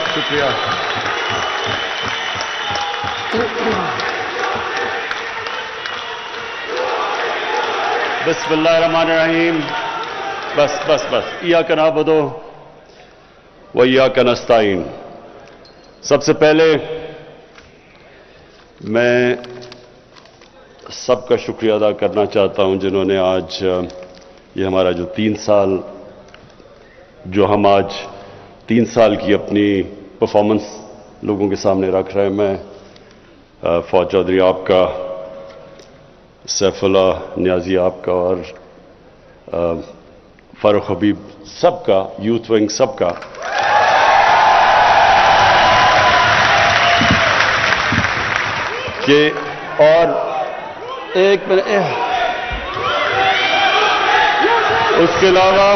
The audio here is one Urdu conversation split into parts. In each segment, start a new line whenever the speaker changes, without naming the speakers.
شکریہ. بسم اللہ الرحمن الرحیم. بس ایاک نعبد و ایاک نستعین. سب سے پہلے میں سب کا شکریہ ادا کرنا چاہتا ہوں جنہوں نے آج یہ ہمارا جو 3 سال جو ہم آج 3 سال کی اپنی پرفارمنس لوگوں کے سامنے رکھ رہے ہیں. میں فواد چودھری آپ کا، سیف اللہ نیازی آپ کا اور فاروق حبیب سب کا، یوتھ ونگ سب کا کہ اور ایک منٹ اس کے علاوہ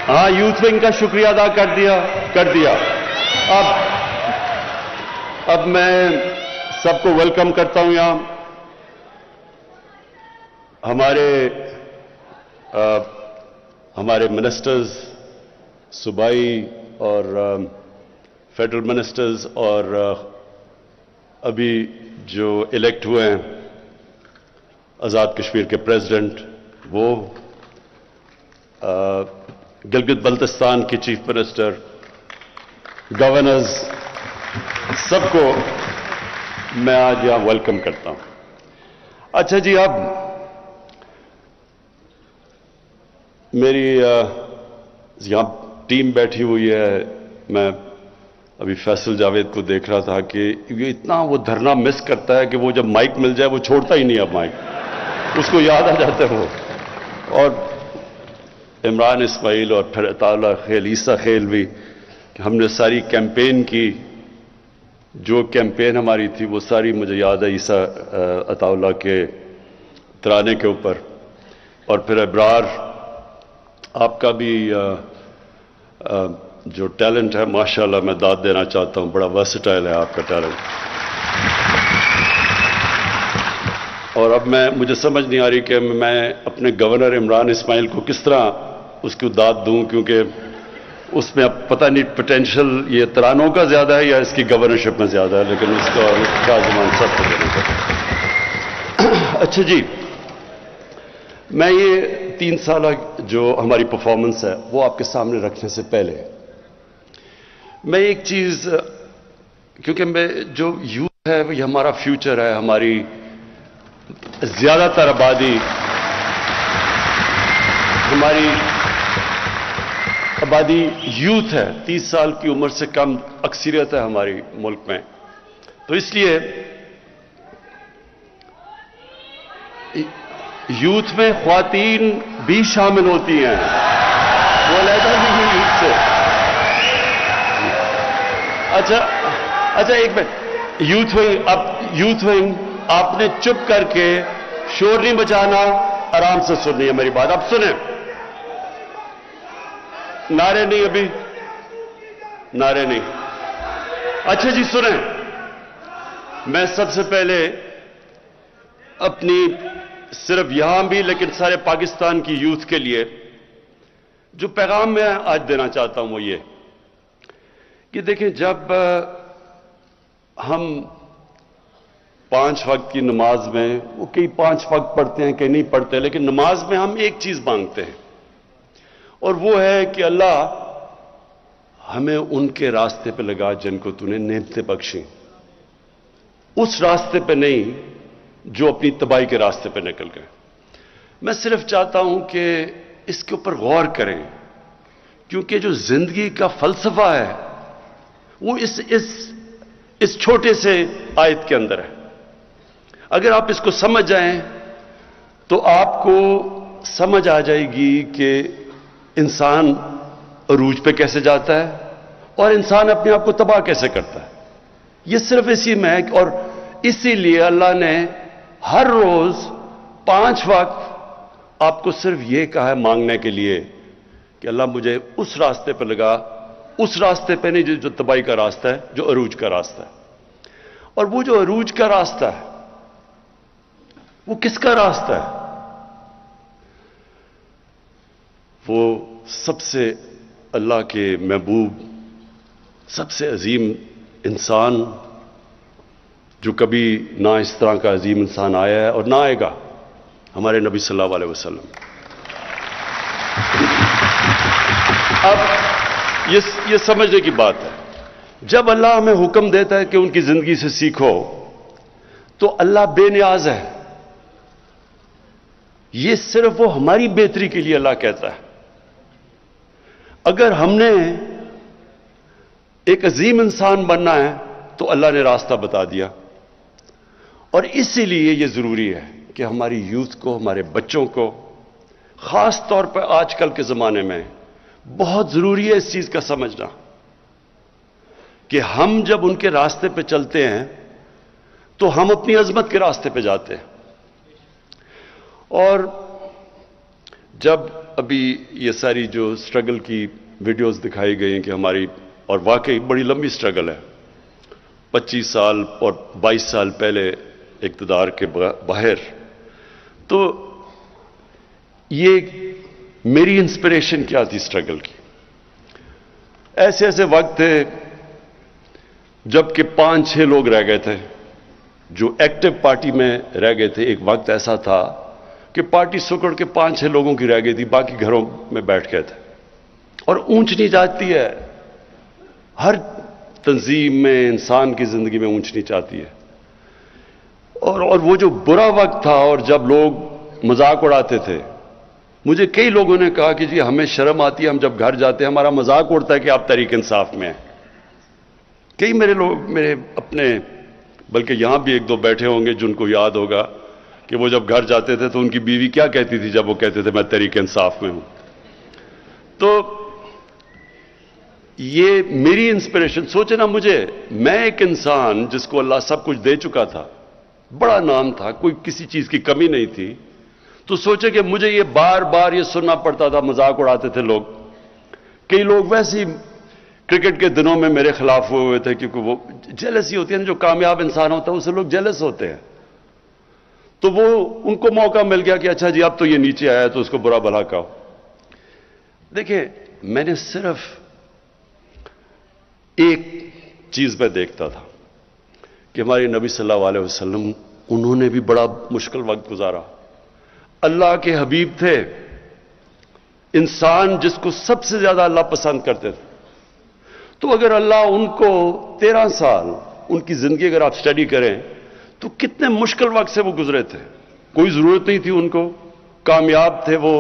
ہاں یوتھ ونگ کا شکریہ ادا کر دیا. اب میں سب کو ویلکم کرتا ہوں یہاں. ہمارے منسٹرز، صوبائی اور فیڈرل منسٹرز اور ابھی جو الیکٹ ہوئے ہیں آزاد کشمیر کے پریزیڈنٹ، وہ گلگت بلتستان کے چیف منسٹر، گورنرز، سب کو میں آج یہاں ویلکم کرتا ہوں. اچھا جی، اب میری یہاں ٹیم بیٹھی ہوئی ہے. میں ابھی فیصل جاوید کو دیکھ رہا تھا کہ یہ اتنا وہ دھرنا مس کرتا ہے کہ وہ جب مائک مل جائے وہ چھوڑتا ہی نہیں. اب مائک اس کو یاد آ جاتا ہے وہ. اور عمران اسماعیل اور پھر عطا اللہ خیل، عیسیٰ خیل بھی، ہم نے ساری کیمپین کی، جو کیمپین ہماری تھی وہ ساری مجھے یاد ہے عیسیٰ عطا اللہ کے ترانے کے اوپر. اور پھر ابرار آپ کا بھی جو ٹیلنٹ ہے ماشاءاللہ میں داد دینا چاہتا ہوں، بڑا ورسٹائل ہے آپ کا ٹیلنٹ. اور اب مجھے سمجھ نہیں آ رہی کہ میں اپنے گورنر عمران اسماعیل کو کس طرح اس کو داد دوں، کیونکہ اس میں اب پتہ نہیں پوٹینشیل یہ ترانوں کا زیادہ ہے یا اس کی گورنرشپ میں زیادہ ہے، لیکن اس کا زمان سب کو دینا چاہتا. اچھا جی، میں یہ 3 سالہ جو ہماری پرفارمنس ہے وہ آپ کے سامنے رکھنے سے پہلے میں ایک چیز، کیونکہ جو یوتھ ہے یہ ہمارا فیوچر ہے، ہماری زیادہ تر آبادی، ہماری آبادی یوتھ ہے، 30 سال کی عمر سے کم اکثریت ہے ہماری ملک میں. تو اس لیے یوتھ میں خواتین بھی شامل ہوتی ہیں، وہ علیحدہ نہیں یوتھ سے. اچھا ایک منٹ، یوتھ ونگ آپ نے چپ کر کے شور نہیں بچانا، آرام سے سننی ہے میری بات. اب سنیں، نعرے نہیں، ابھی نعرے نہیں. اچھا جی سنیں، میں سب سے پہلے اپنی صرف یہاں بھی لیکن سارے پاکستان کی یوتھ کے لیے جو پیغام میں آج دینا چاہتا ہوں وہ یہ کہ دیکھیں، جب ہم 5 وقت کی نماز میں، وہ کئی 5 وقت پڑھتے ہیں کئی نہیں پڑھتے، لیکن نماز میں ہم ایک چیز مانگتے ہیں اور وہ ہے کہ اللہ ہمیں ان کے راستے پہ لگا جن کو تو نے نعمتیں بخشیں، اس راستے پہ نہیں جو اپنی تباہی کے راستے پہ نکل گئے. میں صرف چاہتا ہوں کہ اس کے اوپر غور کریں، کیونکہ جو زندگی کا فلسفہ ہے وہ اس چھوٹے سے آیت کے اندر ہے. اگر آپ اس کو سمجھ جائیں تو آپ کو سمجھ آ جائے گی کہ انسان عروج پہ کیسے جاتا ہے اور انسان اپنے آپ کو تباہ کیسے کرتا ہے. یہ صرف اسی میں ہے، اور اسی لیے اللہ نے ہر روز 5 وقت آپ کو صرف یہ کہا ہے مانگنے کے لیے کہ اللہ مجھے اس راستے پہ لگا، اس راستے پہ نہیں جو تباہی کا راستہ ہے، جو عروج کا راستہ ہے. اور وہ جو عروج کا راستہ ہے وہ کس کا راستہ ہے؟ وہ سب سے اللہ کے محبوب سب سے عظیم انسان جو کبھی نہ اس طرح کا عظیم انسان آیا ہے اور نہ آئے گا، ہمارے نبی صلی اللہ علیہ وسلم۔ اب یہ سمجھنے کی بات ہے، جب اللہ ہمیں حکم دیتا ہے کہ ان کی زندگی سے سیکھو تو اللہ بے نیاز ہے، یہ صرف وہ ہماری بہتری کے لیے اللہ کہتا ہے۔ اگر ہم نے ایک عظیم انسان بننا ہے تو اللہ نے راستہ بتا دیا، اور اسی لیے یہ ضروری ہے کہ ہماری یوتھ کو، ہمارے بچوں کو، خاص طور پر آج کل کے زمانے میں بہت ضروری ہے اس چیز کا سمجھنا کہ ہم جب ان کے راستے پہ چلتے ہیں تو ہم اپنی عظمت کے راستے پہ جاتے ہیں۔ اور جب ابھی یہ ساری جو سٹرگل کی ویڈیوز دکھائی گئی ہیں کہ ہماری، اور واقعی بڑی لمبی سٹرگل ہے، 25 سال اور 22 سال پہلے اقتدار کے باہر، تو یہ میری انسپریشن کیا تھی سٹرگل کی؟ ایسے ایسے وقت تھے جب کہ 5-6 لوگ رہ گئے تھے جو ایکٹیو پارٹی میں رہ گئے تھے۔ ایک وقت ایسا تھا کہ پارٹی سکڑ کے 5-6 لوگوں کی رہ گئی تھی، باقی گھروں میں بیٹھ گئے تھے، اور اونچ نہیں جاتی ہے، ہر تنظیم میں، انسان کی زندگی میں اونچ نہیں چاہتی ہے۔ اور وہ جو برا وقت تھا، اور جب لوگ مذاق اڑاتے تھے، مجھے کئی لوگوں نے کہا کہ جی ہمیں شرم آتی ہے، ہم جب گھر جاتے ہیں ہمارا مذاق اڑتا ہے کہ آپ تحریک انصاف میں ہیں۔ کئی میرے اپنے، بلکہ یہاں بھی 1-2 بیٹھے ہوں گے جن کو یاد ہوگا کہ وہ جب گھر جاتے تھے تو ان کی بیوی کیا کہتی تھی جب وہ کہتے تھے میں تحریک انصاف میں ہوں۔ تو یہ میری انسپریشن، سوچے نا، میں ایک انسان جس کو اللہ سب کچھ دے چکا تھا، بڑا نام تھا، کوئی کسی چیز کی کمی نہیں تھی، تو سوچے کہ مجھے یہ بار بار یہ سننا پڑتا تھا، مذاق اڑاتے تھے لوگ۔ کئی لوگ ویسے ہی کرکٹ کے دنوں میں میرے خلاف ہوئے تھے، کیونکہ وہ جیلسی ہوتی ہے، جو کامیاب انسان ہوتا ہے اسے لوگ جیلس ہوتے ہیں، تو وہ ان کو موقع مل گیا کہ اچھا جی اب تو یہ نیچے آیا تو اس کو برا بھلا کہو۔ دیکھیں، میں نے صرف ایک چیز میں دیکھتا تھا کہ ہمارے نبی صلی اللہ علیہ وسلم، انہوں نے بھی بڑا مشکل وقت گزارا، اللہ کے حبیب تھے، انسان جس کو سب سے زیادہ اللہ پسند کرتے تھے، تو اگر اللہ ان کو 13 سال ان کی زندگی اگر آپ سٹڈی کریں تو کتنے مشکل وقت سے وہ گزرے تھے، کوئی ضرورت نہیں تھی ان کو، کامیاب تھے، وہ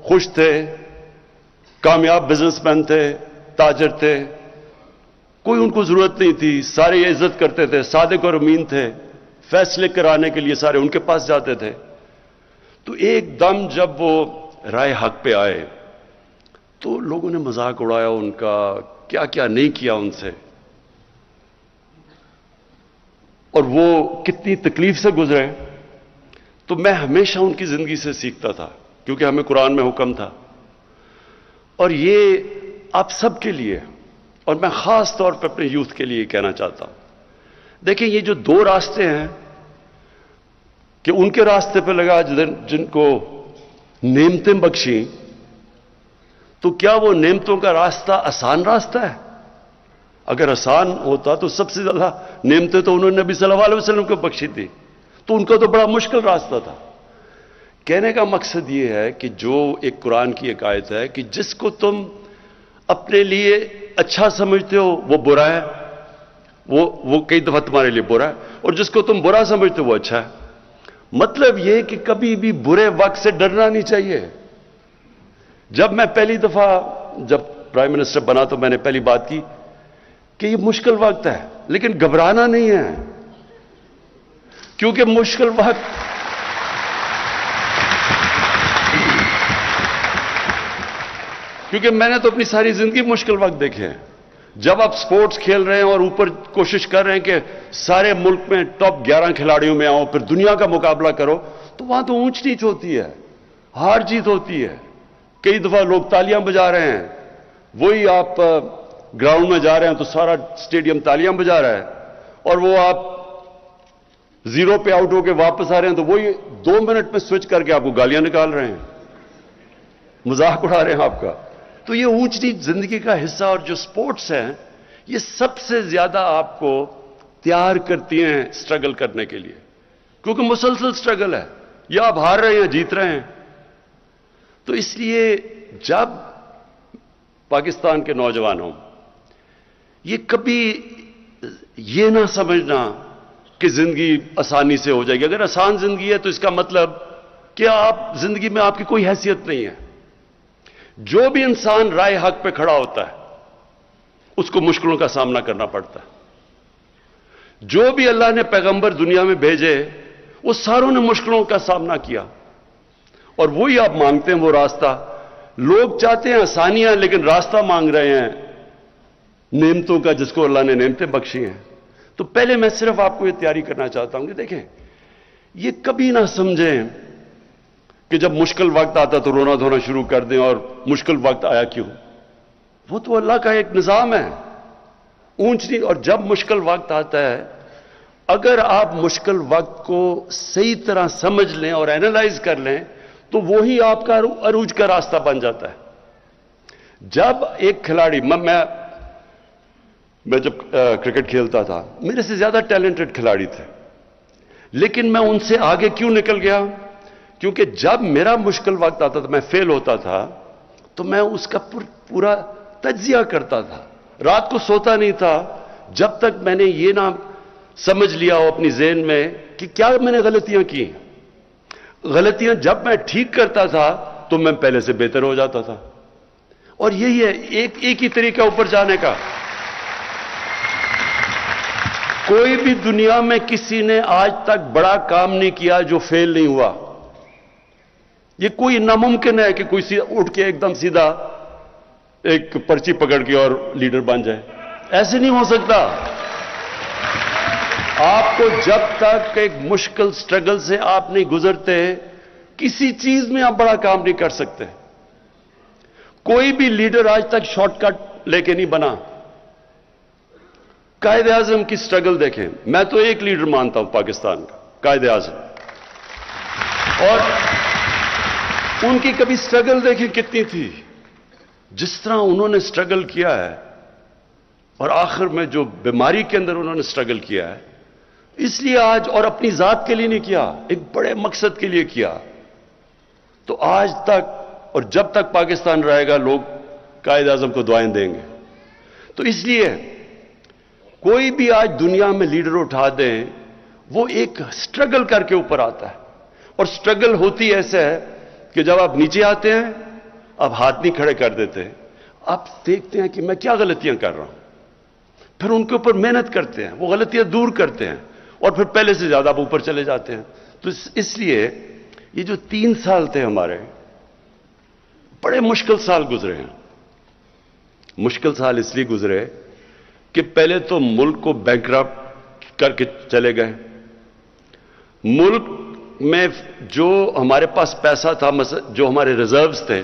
خوش تھے، کامیاب بزنس مین تھے، تاجر تھے، کوئی ان کو ضرورت نہیں تھی، سارے عزت کرتے تھے، صادق اور امین تھے، فیصلے کرانے کے لیے سارے ان کے پاس جاتے تھے۔ تو ایک دم جب وہ رائے حق پہ آئے تو لوگوں نے مذاق اڑایا ان کا، کیا کیا نہیں کیا ان سے، اور وہ کتنی تکلیف سے گزرے۔ تو میں ہمیشہ ان کی زندگی سے سیکھتا تھا، کیونکہ ہمیں قرآن میں حکم تھا، اور یہ آپ سب کے لیے، اور میں خاص طور پہ اپنے یوتھ کے لیے کہنا چاہتا ہوں۔ دیکھیں، یہ جو 2 راستے ہیں کہ ان کے راستے پہ لگا جن کو نعمتیں بخشیں، تو کیا وہ نعمتوں کا راستہ آسان راستہ ہے؟ اگر آسان ہوتا تو سب سے زیادہ نعمتیں تو انہوں نے نبی صلی اللہ علیہ وسلم کو بخشی تھی، تو ان کا تو بڑا مشکل راستہ تھا۔ کہنے کا مقصد یہ ہے کہ جو ایک قرآن کی ایک آیت ہے کہ جس کو تم اپنے لیے اچھا سمجھتے ہو وہ برا ہے، وہ کئی دفعہ تمہارے لیے برا ہے، اور جس کو تم برا سمجھتے ہو وہ اچھا ہے۔ مطلب یہ کہ کبھی بھی برے وقت سے ڈرنا نہیں چاہیے۔ جب میں پہلی دفعہ جب پرائم منسٹر بنا تو میں نے پہلی بات کی کہ یہ مشکل وقت ہے، لیکن گھبرانا نہیں ہے، کیونکہ مشکل وقت کیونکہ میں نے تو اپنی ساری زندگی مشکل وقت دیکھے ہیں۔ جب آپ سپورٹس کھیل رہے ہیں اور اوپر کوشش کر رہے ہیں کہ سارے ملک میں ٹاپ 11 کھلاڑیوں میں آؤ، پھر دنیا کا مقابلہ کرو، تو وہاں تو اونچ نیچ ہوتی ہے، ہار جیت ہوتی ہے۔ کئی دفعہ لوگ تالیاں بجا رہے ہیں، وہی آپ گراؤنڈ میں جا رہے ہیں تو سارا اسٹیڈیم تالیاں بجا رہا ہے، اور وہ آپ 0 پہ آؤٹ ہو کے واپس آ رہے ہیں تو وہی 2 منٹ میں سوئچ کر کے آپ کو گالیاں نکال رہے ہیں، مذاق اڑا رہے ہیں آپ کا۔ تو یہ اونچ نیچ زندگی کا حصہ، اور جو سپورٹس ہیں یہ سب سے زیادہ آپ کو تیار کرتی ہیں سٹرگل کرنے کے لیے، کیونکہ مسلسل سٹرگل ہے، یا آپ ہار رہے ہیں یا جیت رہے ہیں۔ تو اس لیے جب پاکستان کے نوجوانوں یہ کبھی یہ نہ سمجھنا کہ زندگی آسانی سے ہو جائے گی، اگر آسان زندگی ہے تو اس کا مطلب کہ آپ زندگی میں آپ کی کوئی حیثیت نہیں ہے۔ جو بھی انسان رائے حق پہ کھڑا ہوتا ہے اس کو مشکلوں کا سامنا کرنا پڑتا ہے۔ جو بھی اللہ نے پیغمبر دنیا میں بھیجے وہ ساروں نے مشکلوں کا سامنا کیا، اور وہی آپ مانگتے ہیں وہ راستہ۔ لوگ چاہتے ہیں آسانیاں، لیکن راستہ مانگ رہے ہیں نعمتوں کا، جس کو اللہ نے نعمتیں بخشی ہیں۔ تو پہلے میں صرف آپ کو یہ تیاری کرنا چاہتا ہوں کہ دیکھیں، یہ کبھی نہ سمجھیں کہ جب مشکل وقت آتا تو رونا دھونا شروع کر دیں اور مشکل وقت آیا کیوں۔ وہ تو اللہ کا ایک نظام ہے، اونچ نہیں۔ اور جب مشکل وقت آتا ہے، اگر آپ مشکل وقت کو صحیح طرح سمجھ لیں اور اینالائز کر لیں تو وہی آپ کا عروج کا راستہ بن جاتا ہے۔ جب ایک کھلاڑی، میں جب کرکٹ کھیلتا تھا، میرے سے زیادہ ٹیلنٹڈ کھلاڑی تھے، لیکن میں ان سے آگے کیوں نکل گیا؟ کیونکہ جب میرا مشکل وقت آتا تھا، میں فیل ہوتا تھا، تو میں اس کا پورا تجزیہ کرتا تھا، رات کو سوتا نہیں تھا جب تک میں نے یہ نہ سمجھ لیا ہو اپنی ذہن میں کہ کیا میں نے غلطیاں کی۔ غلطیاں جب میں ٹھیک کرتا تھا تو میں پہلے سے بہتر ہو جاتا تھا۔ اور یہی ہے ایک ہی طریقہ اوپر جانے کا۔ کوئی بھی دنیا میں کسی نے آج تک بڑا کام نہیں کیا جو فیل نہیں ہوا۔ یہ کوئی ناممکن ہے کہ کوئی اٹھ کے ایک دم سیدھا ایک پرچی پکڑ کے اور لیڈر بن جائے، ایسے نہیں ہو سکتا۔ آپ کو جب تک ایک مشکل سٹرگل سے آپ نہیں گزرتے، کسی چیز میں آپ بڑا کام نہیں کر سکتے۔ کوئی بھی لیڈر آج تک شارٹ کٹ لے کے نہیں بنا۔ قائد اعظم کی سٹرگل دیکھیں، میں تو ایک لیڈر مانتا ہوں پاکستان کا، قائد اعظم، اور ان کی کبھی سٹرگل دیکھیں کتنی تھی، جس طرح انہوں نے سٹرگل کیا ہے، اور آخر میں جو بیماری کے اندر انہوں نے سٹرگل کیا ہے، اس لیے آج، اور اپنی ذات کے لیے نہیں کیا، ایک بڑے مقصد کے لیے کیا۔ تو آج تک اور جب تک پاکستان رہے گا، لوگ قائد اعظم کو دعائیں دیں گے۔ تو اس لیے کوئی بھی آج دنیا میں لیڈر اٹھا دیں، وہ ایک سٹرگل کر کے اوپر آتا ہے، اور سٹرگل ہوتی ایسے ہے کہ جب آپ نیچے آتے ہیں، آپ ہاتھ نہیں کھڑے کر دیتے، آپ دیکھتے ہیں کہ میں کیا غلطیاں کر رہا ہوں، پھر ان کے اوپر محنت کرتے ہیں، وہ غلطیاں دور کرتے ہیں، اور پھر پہلے سے زیادہ آپ اوپر چلے جاتے ہیں۔ تو اس لیے یہ جو 3 سال تھے ہمارے، بڑے مشکل سال گزرے ہیں۔ مشکل سال اس لیے گزرے کہ پہلے تو ملک کو بینکرپٹ کر کے چلے گئے۔ ملک میں جو ہمارے پاس پیسہ تھا، جو ہمارے ریزروز تھے،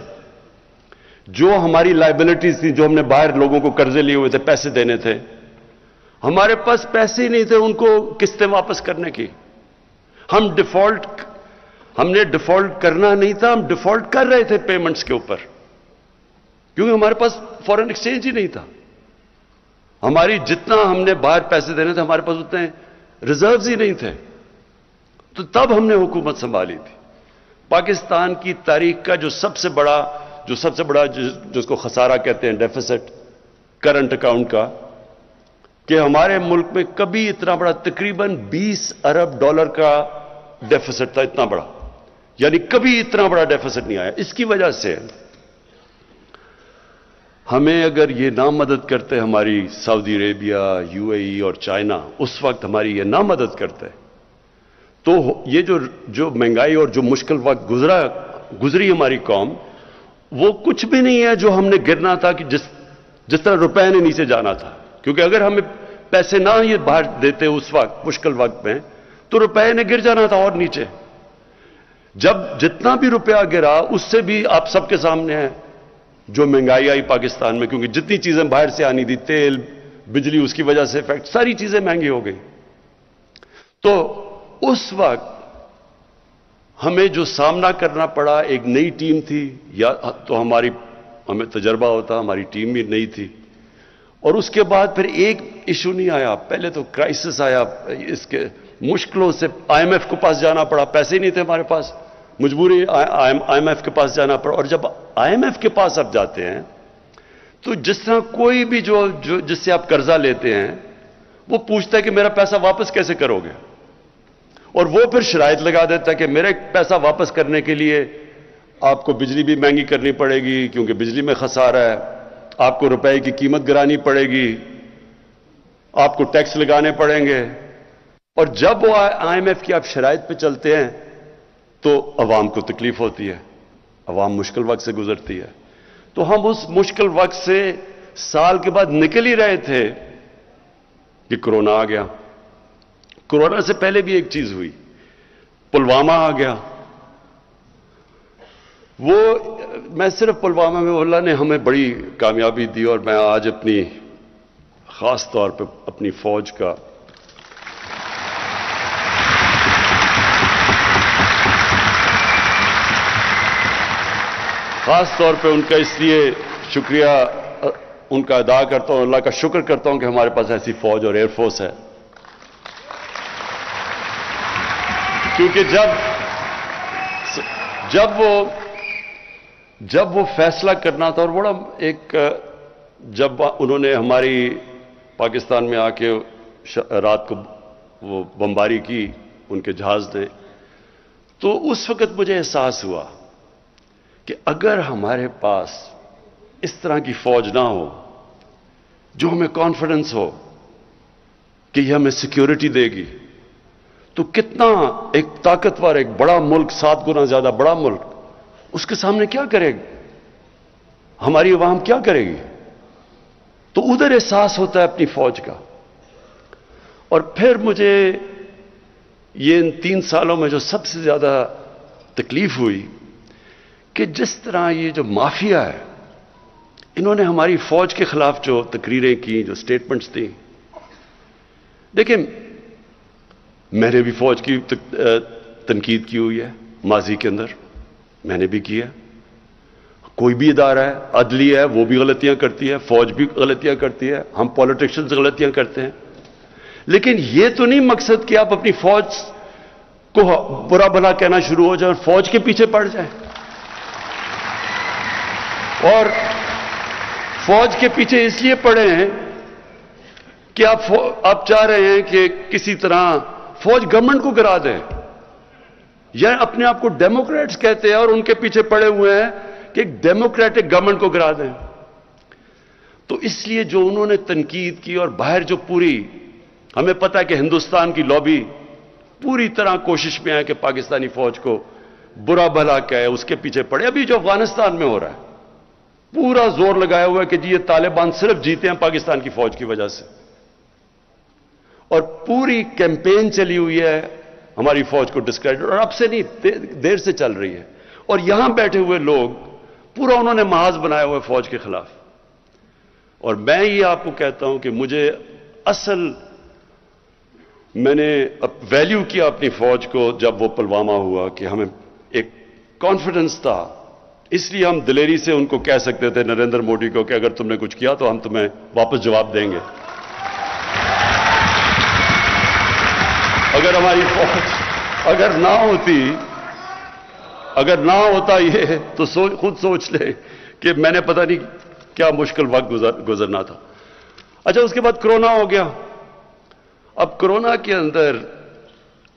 جو ہماری لائبلٹیز تھی، جو ہم نے باہر لوگوں کو قرضے لیے ہوئے تھے، پیسے دینے تھے، ہمارے پاس پیسے ہی نہیں تھے ان کو قسطیں واپس کرنے کی۔ ہم نے ڈیفالٹ کرنا نہیں تھا، ہم ڈیفالٹ کر رہے تھے پیمنٹس کے اوپر، کیونکہ ہمارے پاس فورن ایکسچینج ہی نہیں تھا۔ ہماری جتنا ہم نے باہر پیسے دینے تھے، ہمارے پاس اتنے ریزروز ہی نہیں تھے۔ تو تب ہم نے حکومت سنبھالی تھی۔ پاکستان کی تاریخ کا جو سب سے بڑا جس کو خسارہ کہتے ہیں، ڈیفیسٹ کرنٹ اکاؤنٹ کا، کہ ہمارے ملک میں کبھی اتنا بڑا، تقریباً $20 ارب کا ڈیفیسٹ تھا، اتنا بڑا، یعنی کبھی اتنا بڑا ڈیفیسٹ نہیں آیا۔ اس کی وجہ سے ہمیں اگر یہ نہ مدد کرتے ہماری سعودی عربیہ، UAE اور چائنا، اس وقت ہماری یہ نہ مدد کرتے، تو یہ جو مہنگائی اور جو مشکل وقت گزری ہماری قوم، وہ کچھ بھی نہیں ہے جو ہم نے گرنا تھا، کہ جس طرح روپے نے نیچے جانا تھا۔ کیونکہ اگر ہمیں پیسے نہ یہ باہر دیتے اس وقت مشکل وقت میں، تو روپے نے گر جانا تھا اور نیچے۔ جب جتنا بھی روپیہ گرا، اس سے بھی آپ سب کے سامنے ہے جو مہنگائی آئی پاکستان میں، کیونکہ جتنی چیزیں باہر سے آنی تھی، تیل، بجلی، اس کی وجہ سے افیکٹ، ساری چیزیں مہنگی ہو گئی۔ تو اس وقت ہمیں جو سامنا کرنا پڑا، ایک نئی ٹیم تھی، یا تو ہمیں تجربہ ہوتا، ہماری ٹیم بھی نئی تھی، اور اس کے بعد پھر ایک ایشو نہیں آیا. پہلے تو کرائسس آیا, اس کے مشکلوں سے IMF کے پاس جانا پڑا, پیسے نہیں تھے ہمارے پاس, مجبوری IMF کے پاس جانا پڑا. اور جب IMF کے پاس آپ جاتے ہیں تو جس طرح کوئی بھی جس سے آپ قرضہ لیتے ہیں وہ پوچھتا ہے کہ میرا پیسہ واپس کیسے کرو گے, اور وہ پھر شرائط لگا دیتا ہے کہ میرا پیسہ واپس کرنے کے لیے آپ کو بجلی بھی مہنگی کرنی پڑے گی کیونکہ بجلی میں خسارہ ہے, آپ کو روپے کی قیمت گرانی پڑے گی, آپ کو ٹیکس لگانے پڑیں گے. اور جب وہ IMF کی آپ شرائط پہ چلتے ہیں تو عوام کو تکلیف ہوتی ہے, عوام مشکل وقت سے گزرتی ہے. تو ہم اس مشکل وقت سے سال کے بعد نکل ہی رہے تھے کہ کرونا آ گیا. کرونا سے پہلے بھی ایک چیز ہوئی, پلوامہ آ گیا. وہ میں صرف پلوامہ میں اللہ نے ہمیں بڑی کامیابی دی, اور میں آج اپنی خاص طور پہ اپنی فوج کا خاص طور پہ ان کا اس لیے شکریہ ان کا ادا کرتا ہوں, اللہ کا شکر کرتا ہوں کہ ہمارے پاس ایسی فوج اور ایئر فورس ہے. کیونکہ جب وہ فیصلہ کرنا تھا, اور بڑا ایک جب انہوں نے ہماری پاکستان میں آ کے رات کو وہ بمباری کی ان کے جہاز نے, تو اس وقت مجھے احساس ہوا کہ اگر ہمارے پاس اس طرح کی فوج نہ ہو جو ہمیں کانفیڈنس ہو کہ یہ ہمیں سیکیورٹی دے گی, تو کتنا ایک طاقتور, ایک بڑا ملک, 7 گنا زیادہ بڑا ملک, اس کے سامنے کیا کرے گی, ہماری عوام کیا کرے گی. تو ادھر احساس ہوتا ہے اپنی فوج کا. اور پھر مجھے یہ ان 3 سالوں میں جو سب سے زیادہ تکلیف ہوئی کہ جس طرح یہ جو مافیا ہے, انہوں نے ہماری فوج کے خلاف جو تقریریں کی, جو سٹیٹمنٹس دی. دیکھیں, میں نے بھی فوج کی تنقید کی ہوئی ہے ماضی کے اندر, میں نے بھی کی ہے. کوئی بھی ادارہ ہے, عدلیہ ہے, وہ بھی غلطیاں کرتی ہے, فوج بھی غلطیاں کرتی ہے, ہم پولیٹیشنز غلطیاں کرتے ہیں. لیکن یہ تو نہیں مقصد کہ آپ اپنی فوج کو برا بھلا کہنا شروع ہو جائیں اور فوج کے پیچھے پڑ جائیں. اور فوج کے پیچھے اس لیے پڑے ہیں کہ آپ چاہ رہے ہیں کہ کسی طرح فوج گورنمنٹ کو گرا دے, یا اپنے آپ کو ڈیموکریٹس کہتے ہیں اور ان کے پیچھے پڑے ہوئے ہیں کہ ایک ڈیموکریٹک گورنمنٹ کو گرا دیں. تو اس لیے جو انہوں نے تنقید کی, اور باہر جو پوری ہمیں پتہ ہے کہ ہندوستان کی لابی پوری طرح کوشش میں ہے کہ پاکستانی فوج کو برا بھلا کہے, اس کے پیچھے پڑے. ابھی جو افغانستان میں ہو رہا ہے, پورا زور لگایا ہوا ہے کہ جی یہ طالبان صرف جیتے ہیں پاکستان کی فوج کی وجہ سے, اور پوری کیمپین چلی ہوئی ہے ہماری فوج کو ڈسکریڈٹ, اور اب سے نہیں دیر سے چل رہی ہے. اور یہاں بیٹھے ہوئے لوگ پورا انہوں نے محاذ بنایا ہوا ہے فوج کے خلاف. اور میں یہ آپ کو کہتا ہوں کہ مجھے میں نے ویلیو کیا اپنی فوج کو جب وہ پلوامہ ہوا, کہ ہمیں ایک کانفیڈنس تھا, اس لیے ہم دلیری سے ان کو کہہ سکتے تھے, نریندر مودی کو, کہ اگر تم نے کچھ کیا تو ہم تمہیں واپس جواب دیں گے. اگر ہماری فوج اگر نہ ہوتا یہ, تو خود سوچ لے کہ میں نے پتہ نہیں کیا مشکل وقت گزرنا تھا. اچھا, اس کے بعد کرونا ہو گیا. اب کرونا کے اندر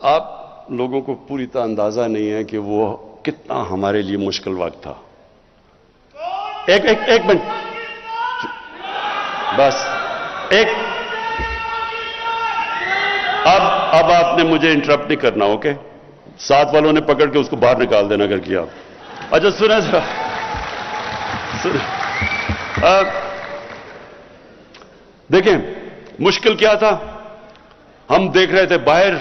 آپ لوگوں کو پوری طرح اندازہ نہیں ہے کہ وہ کتنا ہمارے لیے مشکل وقت تھا. ایک منٹ بس, اب آپ نے مجھے انٹرپٹ نہیں کرنا, اوکے؟ ساتھ والوں نے پکڑ کے اس کو باہر نکال دینا اگر کیا. اچھا سنیں ذرا, دیکھیں مشکل کیا تھا. ہم دیکھ رہے تھے باہر,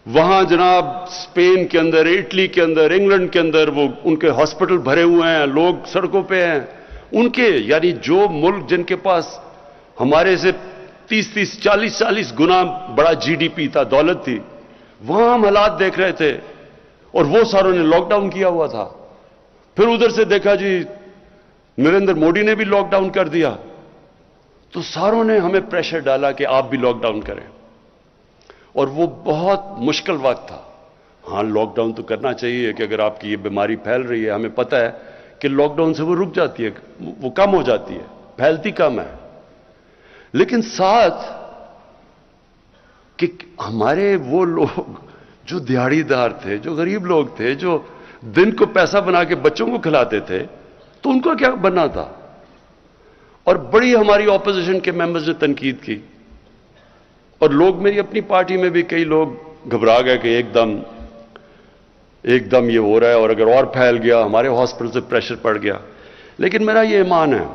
وہاں جناب اسپین کے اندر, اٹلی کے اندر, انگلینڈ کے اندر وہ ان کے ہاسپٹل بھرے ہوئے ہیں, لوگ سڑکوں پہ ہیں. ان کے یعنی جو ملک جن کے پاس ہمارے سے 30 40 گنا بڑا GDP تھا, دولت تھی, وہاں ہم حالات دیکھ رہے تھے, اور وہ ساروں نے لاک ڈاؤن کیا ہوا تھا. پھر ادھر سے دیکھا جی نریندر مودی نے بھی لاک ڈاؤن کر دیا. تو ساروں نے ہمیں پریشر ڈالا کہ آپ بھی لاک ڈاؤن کریں، اور وہ بہت مشکل وقت تھا۔ ہاں لاک ڈاؤن تو کرنا چاہیے کہ اگر آپ کی یہ بیماری پھیل رہی ہے، ہمیں پتہ ہے کہ لاک ڈاؤن سے وہ رک جاتی ہے، وہ کم ہو جاتی ہے، پھیلتی کم ہے، لیکن ساتھ کہ ہمارے وہ لوگ جو دیہڑی دار تھے، جو غریب لوگ تھے، جو دن کو پیسہ بنا کے بچوں کو کھلاتے تھے، تو ان کو کیا بننا تھا؟ اور بڑی ہماری اپوزیشن کے ممبرز نے تنقید کی، اور لوگ میری اپنی پارٹی میں بھی کئی لوگ گھبرا گئے کہ ایک دم یہ ہو رہا ہے، اور اگر اور پھیل گیا ہمارے ہاسپٹل سے پریشر پڑ گیا۔ لیکن میرا یہ ایمان ہے،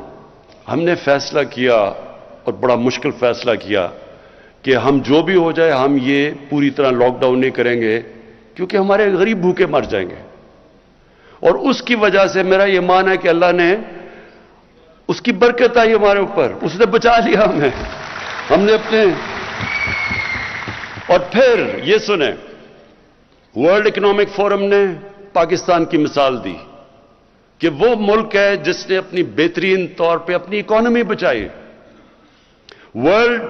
ہم نے فیصلہ کیا اور بڑا مشکل فیصلہ کیا کہ ہم جو بھی ہو جائے ہم یہ پوری طرح لاک ڈاؤن نہیں کریں گے، کیونکہ ہمارے غریب بھوکے مر جائیں گے۔ اور اس کی وجہ سے میرا یہ ایمان ہے کہ اللہ نے، اس کی برکت آئی ہمارے اوپر، اس نے بچا لیا ہمیں، ہم نے اپنے۔ اور پھر یہ سنیں، ورلڈ اکنامک فورم نے پاکستان کی مثال دی کہ وہ ملک ہے جس نے اپنی بہترین طور پہ اپنی اکانومی بچائی۔ ورلڈ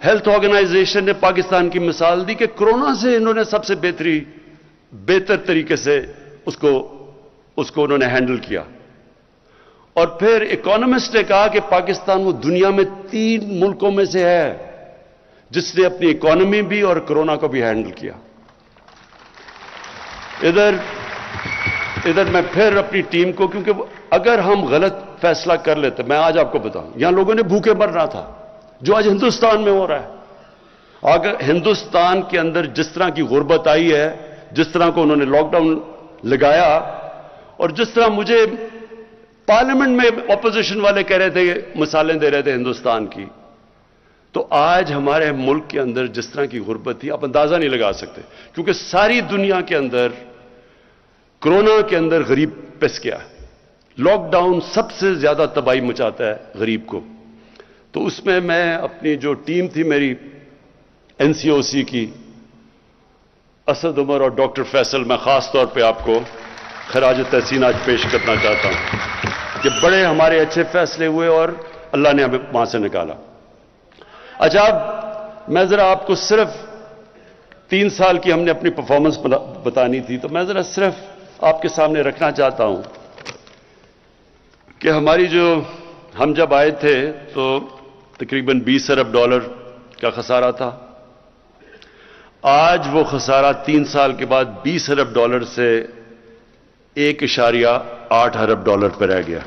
ہیلتھ آرگنائزیشن نے پاکستان کی مثال دی کہ کورونا سے انہوں نے سب سے بہتر طریقے سے اس کو انہوں نے ہینڈل کیا۔ اور پھر اکانومسٹ نے کہا کہ پاکستان وہ دنیا میں 3 ملکوں میں سے ہے جس نے اپنی اکانومی بھی اور کورونا کو بھی ہینڈل کیا۔ ادھر میں پھر اپنی ٹیم کو، کیونکہ اگر ہم غلط فیصلہ کر لیتے، میں آج آپ کو بتاؤں، یہاں لوگوں نے بھوکے مرنا تھا، جو آج ہندوستان میں ہو رہا ہے۔ اگر ہندوستان کے اندر جس طرح کی غربت آئی ہے، جس طرح کو انہوں نے لاک ڈاؤن لگایا، اور جس طرح مجھے پارلیمنٹ میں اپوزیشن والے کہہ رہے تھے، مثالیں دے رہے تھے ہندوستان کی، تو آج ہمارے ملک کے اندر جس طرح کی غربت تھی آپ اندازہ نہیں لگا سکتے، کیونکہ ساری دنیا کے اندر کورونا کے اندر غریب پس گیا۔ لاک ڈاؤن سب سے زیادہ تباہی مچاتا ہے غریب کو۔ تو اس میں اپنی جو ٹیم تھی میری NCOC کی، اسد عمر اور ڈاکٹر فیصل، میں خاص طور پہ آپ کو خراج تحسین آج پیش کرنا چاہتا ہوں کہ بڑے ہمارے اچھے فیصلے ہوئے اور اللہ نے ہمیں وہاں سے نکالا۔ اچھا، اب میں ذرا آپ کو صرف 3 سال کی ہم نے اپنی پرفارمنس بتانی تھی، تو میں ذرا صرف آپ کے سامنے رکھنا چاہتا ہوں کہ ہم جب آئے تھے تو تقریباً $20 ارب کا خسارہ تھا۔ آج وہ خسارہ 3 سال کے بعد $20 ارب سے $1.8 ارب پہ رہ گیا۔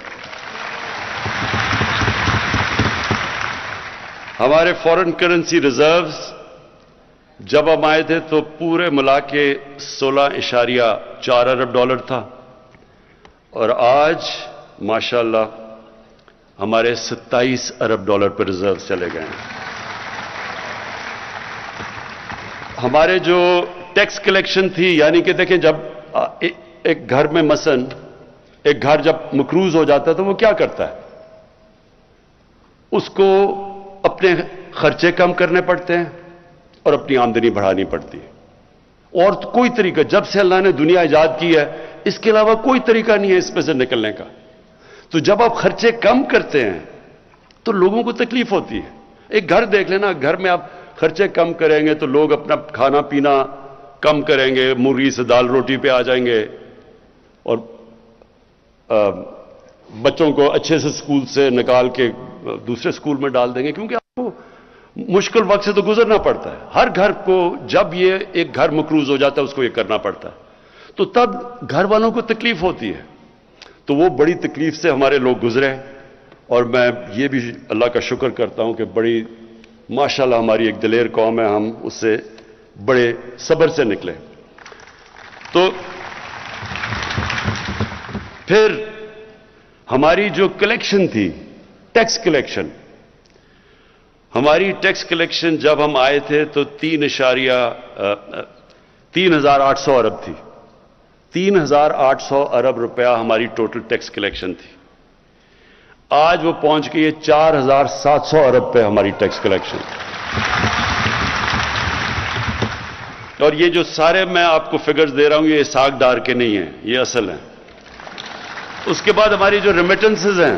ہمارے فورن کرنسی ریزروز جب ہم آئے تھے تو پورے ملا کے $16.4 ارب تھا، اور آج ماشاءاللہ ہمارے $27 ارب پہ ریزرو چلے گئے ہیں۔ ہمارے جو ٹیکس کلیکشن تھی، یعنی کہ دیکھیں، جب ایک گھر میں مثلاً ایک گھر جب مقروض ہو جاتا ہے تو وہ کیا کرتا ہے؟ اس کو اپنے خرچے کم کرنے پڑتے ہیں اور اپنی آمدنی بڑھانی پڑتی ہے، اور کوئی طریقہ، جب سے اللہ نے دنیا ایجاد کی ہے اس کے علاوہ کوئی طریقہ نہیں ہے اس میں سے نکلنے کا۔ تو جب آپ خرچے کم کرتے ہیں تو لوگوں کو تکلیف ہوتی ہے۔ ایک گھر دیکھ لینا، گھر میں آپ خرچے کم کریں گے تو لوگ اپنا کھانا پینا کم کریں گے، مرغی سے دال روٹی پہ آ جائیں گے، اور بچوں کو اچھے سے اسکول سے نکال کے دوسرے اسکول میں ڈال دیں گے، کیونکہ آپ کو مشکل وقت سے تو گزرنا پڑتا ہے۔ ہر گھر کو جب یہ ایک گھر مقروض ہو جاتا ہے اس کو یہ کرنا پڑتا ہے، تو تب گھر والوں کو تکلیف ہوتی ہے۔ تو وہ بڑی تکلیف سے ہمارے لوگ گزرے، اور میں یہ بھی اللہ کا شکر کرتا ہوں کہ بڑی ماشاءاللہ ہماری ایک دلیر قوم ہے، ہم اس سے بڑے صبر سے نکلے۔ تو پھر ہماری جو کلیکشن تھی، ٹیکس کلیکشن، ہماری ٹیکس کلیکشن جب ہم آئے تھے تو 3,800 ارب تھی۔ 3,800 ارب روپیہ ہماری ٹوٹل ٹیکس کلیکشن تھی۔ آج وہ پہنچ گئی ہے 4,700 ارب پہ ہماری ٹیکس کلیکشن۔ اور یہ جو سارے میں آپ کو فگرز دے رہا ہوں یہ اسحاق ڈار کے نہیں ہیں، یہ اصل ہیں۔ اس کے بعد ہماری جو ریمیٹنسز ہیں،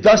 10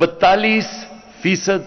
42%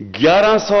1100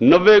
90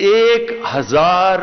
1000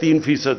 3%,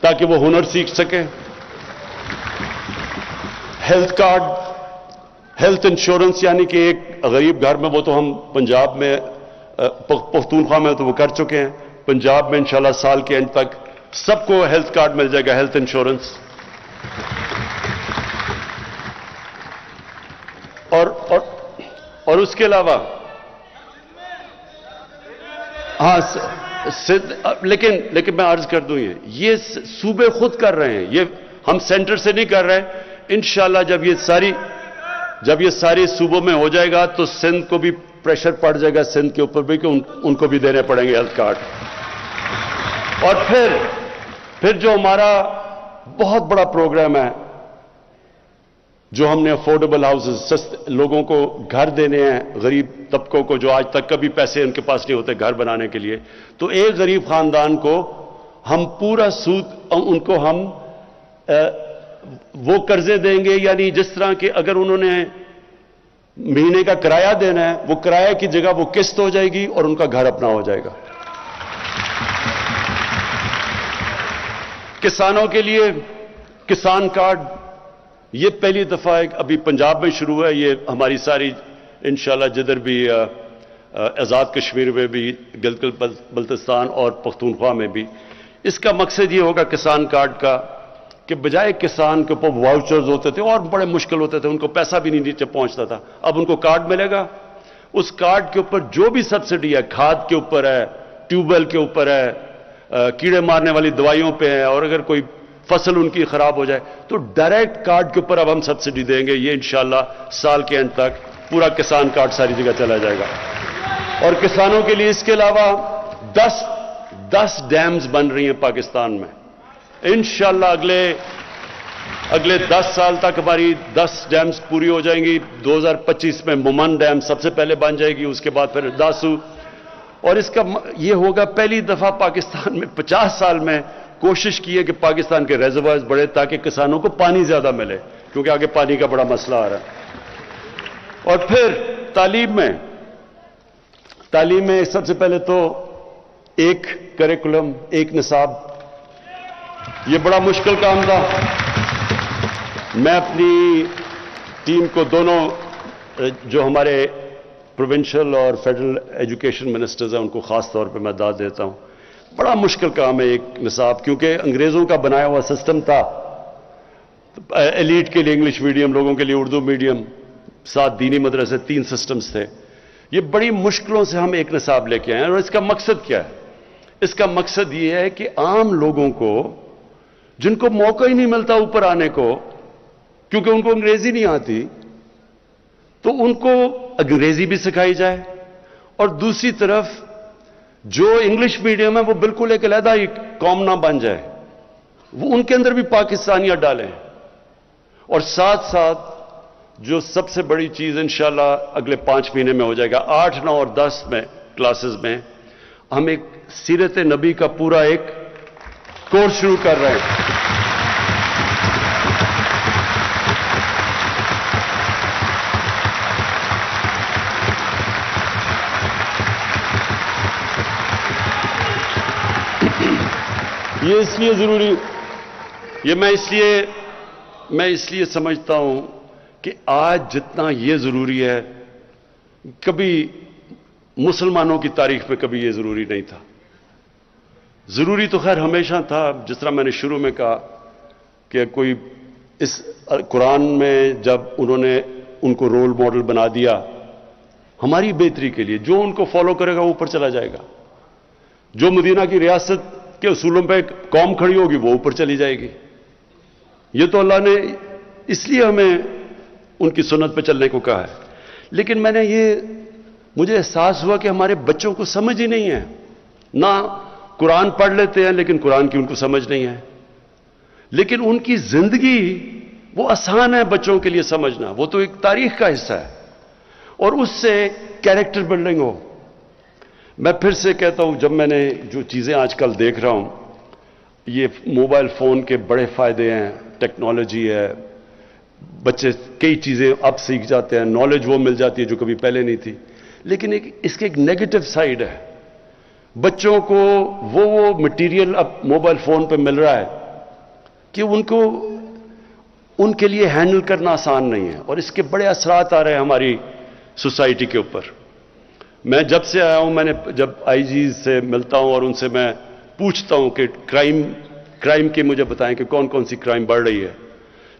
تاکہ وہ ہنر سیکھ سکیں. ہیلتھ کارڈ، ہیلتھ انشورنس، یعنی کہ ایک غریب گھر میں، وہ تو ہم پنجاب میں پختونخوا میں تو وہ کر چکے ہیں، پنجاب میں انشاءاللہ سال کے اینڈ تک سب کو ہیلتھ کارڈ مل جائے گا، ہیلتھ انشورنس. اور اس کے علاوہ ہاں لیکن میں عرض کر دوں، یہ صوبے خود کر رہے ہیں، یہ ہم سینٹر سے نہیں کر رہے. انشاءاللہ جب یہ ساری صوبوں میں ہو جائے گا تو سندھ کو بھی پریشر پڑ جائے گا، سندھ کے اوپر بھی، کہ ان کو بھی دینے پڑیں گے ہیلتھ کارڈ. اور پھر جو ہمارا بہت بڑا پروگرام ہے، جو ہم نے افورڈیبل ہاؤسز، لوگوں کو گھر دینے ہیں، غریب طبقوں کو جو آج تک کبھی پیسے ان کے پاس نہیں ہوتے گھر بنانے کے لیے، تو ایک غریب خاندان کو ہم پورا سود ان کو ہم وہ قرضے دیں گے، یعنی جس طرح کہ اگر انہوں نے مہینے کا کرایہ دینا ہے، وہ کرایہ کی جگہ وہ قسط ہو جائے گی اور ان کا گھر اپنا ہو جائے گا. کسانوں کے لیے کسان کارڈ، یہ پہلی دفعہ ابھی پنجاب میں شروع ہے، یہ ہماری ساری انشاءاللہ جدھر بھی آزاد کشمیر میں بھی، گلگت بلتستان اور پختونخوا میں بھی، اس کا مقصد یہ ہوگا کسان کارڈ کا کہ بجائے کسان کے اوپر واؤچرز ہوتے تھے اور بڑے مشکل ہوتے تھے، ان کو پیسہ بھی نہیں نیچے پہنچتا تھا، اب ان کو کارڈ ملے گا. اس کارڈ کے اوپر جو بھی سبسڈی ہے، کھاد کے اوپر ہے، ٹیوب ویل کے اوپر ہے، کیڑے مارنے والی دوائیوں پہ ہے، اور اگر کوئی فصل ان کی خراب ہو جائے تو ڈائریکٹ کارڈ کے اوپر اب ہم سبسڈی دیں گے. یہ انشاءاللہ سال کے اینڈ تک پورا کسان کارڈ ساری جگہ چلا جائے گا. اور کسانوں کے لیے اس کے علاوہ 10 ڈیمز بن رہی ہیں پاکستان میں. انشاءاللہ اگلے 10 سال تک ہماری 10 ڈیمز پوری ہو جائیں گی. 2025 میں مومن ڈیم سب سے پہلے بن جائے گی، اس کے بعد پھر داسو. اور اس کا یہ ہوگا پہلی دفعہ پاکستان میں 50 سال میں کوشش کی ہے کہ پاکستان کے ریزروائرز بڑھے تاکہ کسانوں کو پانی زیادہ ملے، کیونکہ آگے پانی کا بڑا مسئلہ آ رہا ہے. اور پھر تعلیم میں سب سے پہلے تو ایک کریکولم، ایک نصاب، یہ بڑا مشکل کام تھا. میں اپنی ٹیم کو، دونوں جو ہمارے پروونشل اور فیڈرل ایجوکیشن منسٹرز ہیں، ان کو خاص طور پہ میں داد دیتا ہوں. بڑا مشکل کام ہے ایک نصاب، کیونکہ انگریزوں کا بنایا ہوا سسٹم تھا. ایلیٹ کے لیے انگلش میڈیم، لوگوں کے لیے اردو میڈیم، 7 دینی مدرسے، 3 سسٹمز تھے. یہ بڑی مشکلوں سے ہم ایک نصاب لے کے آئے ہیں. اور اس کا مقصد کیا ہے؟ اس کا مقصد یہ ہے کہ عام لوگوں کو، جن کو موقع ہی نہیں ملتا اوپر آنے کو کیونکہ ان کو انگریزی نہیں آتی، تو ان کو انگریزی بھی سکھائی جائے، اور دوسری طرف جو انگلش میڈیم ہے وہ بالکل ایک علیحدہ ہی قوم نہ بن جائے، وہ ان کے اندر بھی پاکستانیت ڈالیں. اور ساتھ ساتھ جو سب سے بڑی چیز انشاءاللہ اگلے 5 مہینے میں ہو جائے گا، 8، 9 اور 10 میں کلاسز میں ہم ایک سیرت نبی کا پورا ایک کورس شروع کر رہے ہیں. یہ اس لیے ضروری، یہ میں اس لیے سمجھتا ہوں کہ آج جتنا یہ ضروری ہے، کبھی مسلمانوں کی تاریخ میں کبھی یہ ضروری نہیں تھا. ضروری تو خیر ہمیشہ تھا، جس طرح میں نے شروع میں کہا کہ کوئی اس قرآن میں جب انہوں نے ان کو رول ماڈل بنا دیا ہماری بہتری کے لیے، جو ان کو فالو کرے گا وہ اوپر چلا جائے گا. جو مدینہ کی ریاست کے اصولوں پہ قوم کھڑی ہوگی وہ اوپر چلی جائے گی. یہ تو اللہ نے اس لیے ہمیں ان کی سنت پہ چلنے کو کہا ہے. لیکن مجھے احساس ہوا کہ ہمارے بچوں کو سمجھ ہی نہیں ہے. نہ قرآن پڑھ لیتے ہیں لیکن قرآن کی ان کو سمجھ نہیں ہے. لیکن ان کی زندگی وہ آسان ہے بچوں کے لیے سمجھنا، وہ تو ایک تاریخ کا حصہ ہے، اور اس سے کیریکٹر بلڈنگ ہو. میں پھر سے کہتا ہوں، جب میں نے جو چیزیں آج کل دیکھ رہا ہوں، یہ موبائل فون کے بڑے فائدے ہیں، ٹیکنالوجی ہے، بچے کئی چیزیں اب سیکھ جاتے ہیں، نالج وہ مل جاتی ہے جو کبھی پہلے نہیں تھی. لیکن اس کے ایک نیگیٹو سائیڈ ہے. بچوں کو وہ مٹیریل اب موبائل فون پہ مل رہا ہے کہ ان کے لیے ہینڈل کرنا آسان نہیں ہے، اور اس کے بڑے اثرات آ رہے ہیں ہماری سوسائٹی کے اوپر۔ میں جب سے آیا ہوں، میں نے جب آئی جیز سے ملتا ہوں اور ان سے میں پوچھتا ہوں کہ کرائم کے مجھے بتائیں کہ کون کون سی کرائم بڑھ رہی ہے،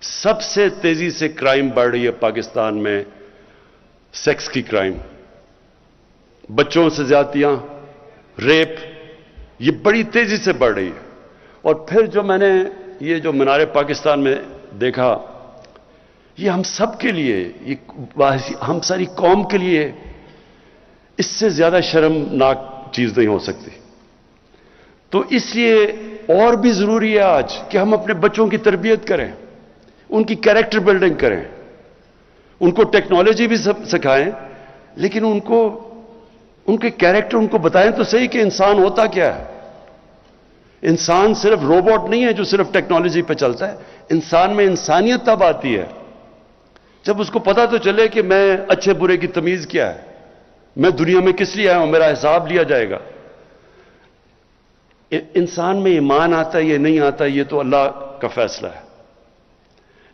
سب سے تیزی سے کرائم بڑھ رہی ہے پاکستان میں سیکس کی کرائم، بچوں سے زیادتیاں، ریپ، یہ بڑی تیزی سے بڑھ رہی ہے۔ اور پھر جو میں نے یہ جو مینار پاکستان میں دیکھا، یہ ہم سب کے لیے، یہ ہم ساری قوم کے لیے اس سے زیادہ شرمناک چیز نہیں ہو سکتی۔ تو اس لیے اور بھی ضروری ہے آج کہ ہم اپنے بچوں کی تربیت کریں، ان کی کیریکٹر بلڈنگ کریں، ان کو ٹیکنالوجی بھی سکھائیں، لیکن ان کے کیریکٹر ان کو بتائیں تو صحیح کہ انسان ہوتا کیا ہے۔ انسان صرف روبوٹ نہیں ہے جو صرف ٹیکنالوجی پہ چلتا ہے، انسان میں انسانیت تب آتی ہے جب اس کو پتا تو چلے کہ میں اچھے برے کی تمیز کیا ہے، میں دنیا میں کس لیے آیا ہوں، میرا حساب لیا جائے گا۔ انسان میں ایمان آتا ہے یہ نہیں آتا، یہ تو اللہ کا فیصلہ ہے،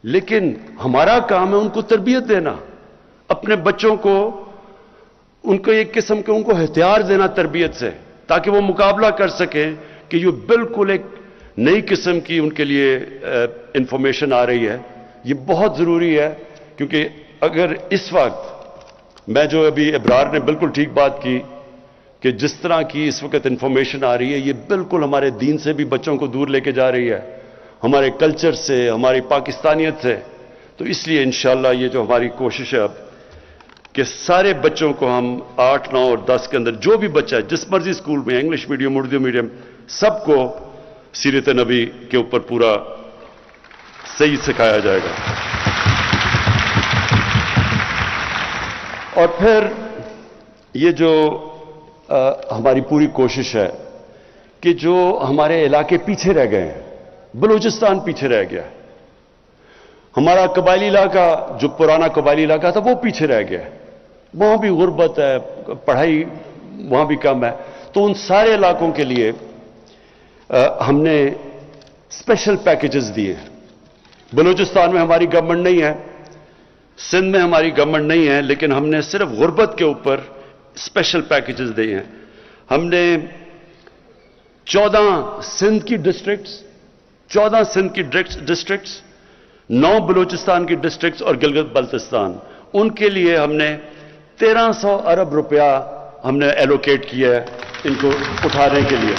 لیکن ہمارا کام ہے ان کو تربیت دینا، اپنے بچوں کو ان کو ایک قسم کے ان کو ہتھیار دینا تربیت سے، تاکہ وہ مقابلہ کر سکیں کہ یہ بالکل ایک نئی قسم کی ان کے لیے انفارمیشن آ رہی ہے۔ یہ بہت ضروری ہے، کیونکہ اگر اس وقت میں جو ابھی ابرار نے بالکل ٹھیک بات کی کہ جس طرح کی اس وقت انفارمیشن آ رہی ہے، یہ بالکل ہمارے دین سے بھی بچوں کو دور لے کے جا رہی ہے، ہمارے کلچر سے، ہماری پاکستانیت سے۔ تو اس لیے انشاءاللہ یہ جو ہماری کوشش ہے اب کہ سارے بچوں کو ہم 8، 9 اور 10 کے اندر جو بھی بچہ ہے جس مرضی اسکول میں، انگلش میڈیم، اردو میڈیم، سب کو سیرت نبی کے اوپر پورا صحیح سکھایا جائے گا۔ اور پھر یہ جو ہماری پوری کوشش ہے کہ جو ہمارے علاقے پیچھے رہ گئے ہیں، بلوچستان پیچھے رہ گیا، ہمارا قبائلی علاقہ جو پرانا قبائلی علاقہ تھا وہ پیچھے رہ گیا، وہاں بھی غربت ہے، پڑھائی وہاں بھی کم ہے۔ تو ان سارے علاقوں کے لیے ہم نے اسپیشل پیکیجز دیے۔ بلوچستان میں ہماری گورنمنٹ نہیں ہے، سندھ میں ہماری گورنمنٹ نہیں ہے، لیکن ہم نے صرف غربت کے اوپر اسپیشل پیکیجز دیے ہیں۔ ہم نے 14 سندھ کی ڈسٹرکٹس، 9 بلوچستان کی ڈسٹرکٹس اور گلگت بلتستان، ان کے لیے ہم نے 1300 ارب روپیہ ہم نے ایلوکیٹ کیا ہے ان کو اٹھانے کے لیے۔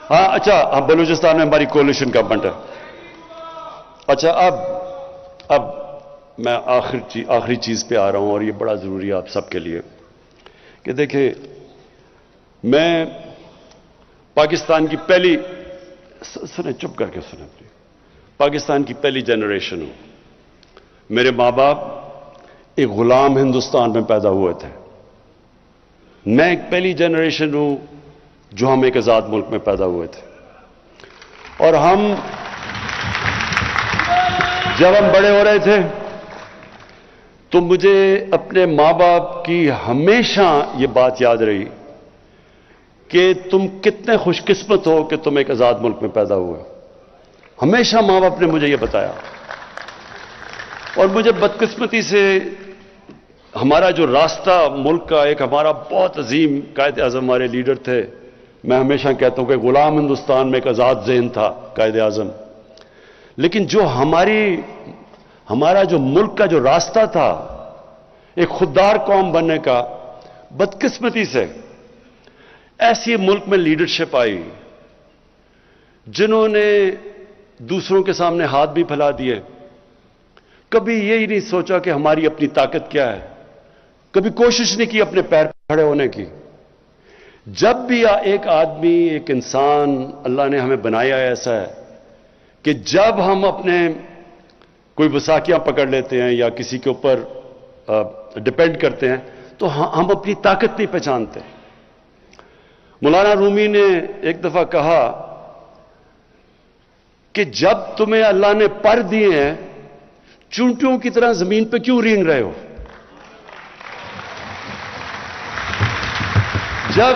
ہاں اچھا، بلوچستان میں ہماری کولیشن گورنمنٹ ہے۔ اچھا، اب میں آخری چیز پہ آ رہا ہوں، اور یہ بڑا ضروری ہے آپ سب کے لیے کہ دیکھیں، میں پاکستان کی پہلی چپ کر کے سنیں پلیز، پاکستان کی پہلی جنریشن ہوں۔ میرے ماں باپ ایک غلام ہندوستان میں پیدا ہوئے تھے، میں ایک پہلی جنریشن ہوں جو ہم ایک آزاد ملک میں پیدا ہوئے تھے۔ اور جب ہم بڑے ہو رہے تھے تو مجھے اپنے ماں باپ کی ہمیشہ یہ بات یاد رہی کہ تم کتنے خوش قسمت ہو کہ تم ایک آزاد ملک میں پیدا ہوئے۔ ہمیشہ ماں باپ نے مجھے یہ بتایا، اور مجھے بدقسمتی سے ہمارا جو راستہ ملک کا، ایک ہمارا بہت عظیم قائد اعظم ہمارے لیڈر تھے، میں ہمیشہ کہتا ہوں کہ غلام ہندوستان میں ایک آزاد ذہن تھا قائد اعظم، لیکن جو ہمارا جو ملک کا جو راستہ تھا ایک خوددار قوم بننے کا، بدقسمتی سے ایسی ملک میں لیڈرشپ آئی جنہوں نے دوسروں کے سامنے ہاتھ بھی پھیلا دیے، کبھی یہی نہیں سوچا کہ ہماری اپنی طاقت کیا ہے، کبھی کوشش نہیں کی اپنے پیر پہ کھڑے ہونے کی۔ جب بھی ایک آدمی، ایک انسان اللہ نے ہمیں بنایا ایسا ہے کہ جب ہم اپنے کوئی وثاقیاں پکڑ لیتے ہیں یا کسی کے اوپر ڈپینڈ کرتے ہیں تو ہم اپنی طاقت نہیں پہچانتے۔ مولانا رومی نے ایک دفعہ کہا کہ جب تمہیں اللہ نے پر دیے ہیں، چونٹیوں کی طرح زمین پہ کیوں رینگ رہے ہو؟ جب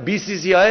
BCCI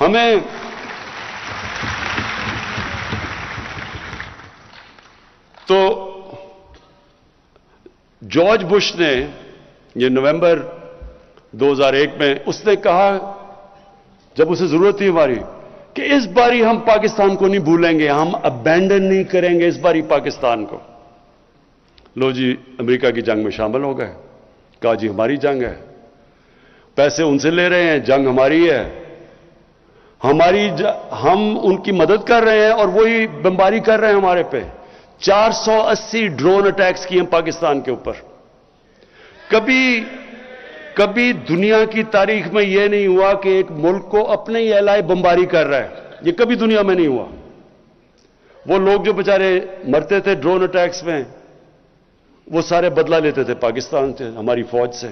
ہمیں تو جارج بش نے یہ نومبر 2001 میں اس نے کہا جب اسے ضرورت تھی ہماری کہ اس باری ہم پاکستان کو نہیں بھولیں گے, ہم ابینڈن نہیں کریں گے اس باری پاکستان کو. لو جی امریکہ کی جنگ میں شامل ہو گئے, کہا جی ہماری جنگ ہے, پیسے ان سے لے رہے ہیں, جنگ ہماری ہے, ہم ان کی مدد کر رہے ہیں اور وہی بمباری کر رہے ہیں ہمارے پہ. 480 ڈرون اٹیکس کیے ہیں پاکستان کے اوپر. کبھی دنیا کی تاریخ میں یہ نہیں ہوا کہ ایک ملک کو اپنے ہی اعلائے بمباری کر رہا ہے, یہ کبھی دنیا میں نہیں ہوا. وہ لوگ جو بیچارے مرتے تھے ڈرون اٹیکس میں, وہ سارے بدلہ لیتے تھے پاکستان سے, ہماری فوج سے.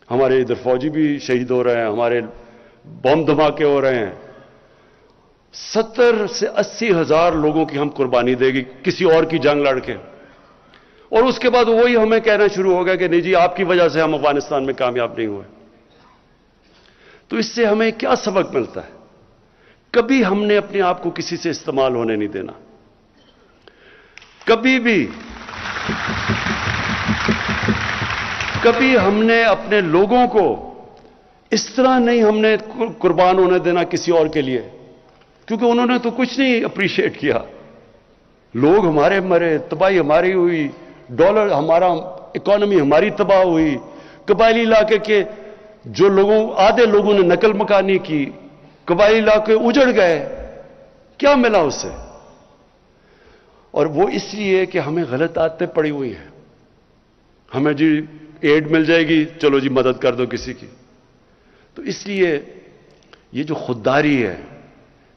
ہمارے ادھر فوجی بھی شہید ہو رہے ہیں, ہمارے بم دھماکے ہو رہے ہیں. 70 سے 80 ہزار لوگوں کی ہم قربانی دے گی کسی اور کی جنگ لڑ کے, اور اس کے بعد وہی ہمیں کہنا شروع ہو گیا کہ نہیں جی آپ کی وجہ سے ہم افغانستان میں کامیاب نہیں ہوئے. تو اس سے ہمیں کیا سبق ملتا ہے؟ کبھی ہم نے اپنے آپ کو کسی سے استعمال ہونے نہیں دینا. کبھی ہم نے اپنے لوگوں کو اس طرح نہیں ہم نے قربان ہونے دینا کسی اور کے لیے, کیونکہ انہوں نے تو کچھ نہیں اپریشیٹ کیا. لوگ ہمارے مرے, تباہی ہماری ہوئی, ڈالر ہمارا, اکانومی ہماری تباہ ہوئی, قبائلی علاقے کے جو آدھے لوگوں نے نقل مکانی کی, قبائلی علاقے اجڑ گئے. کیا ملا اس سے؟ اور وہ اس لیے کہ ہمیں غلط عادتیں پڑی ہوئی ہیں. ہمیں جی ایڈ مل جائے گی, چلو جی مدد کر دو کسی کی. تو اس لیے یہ جو خودداری ہے,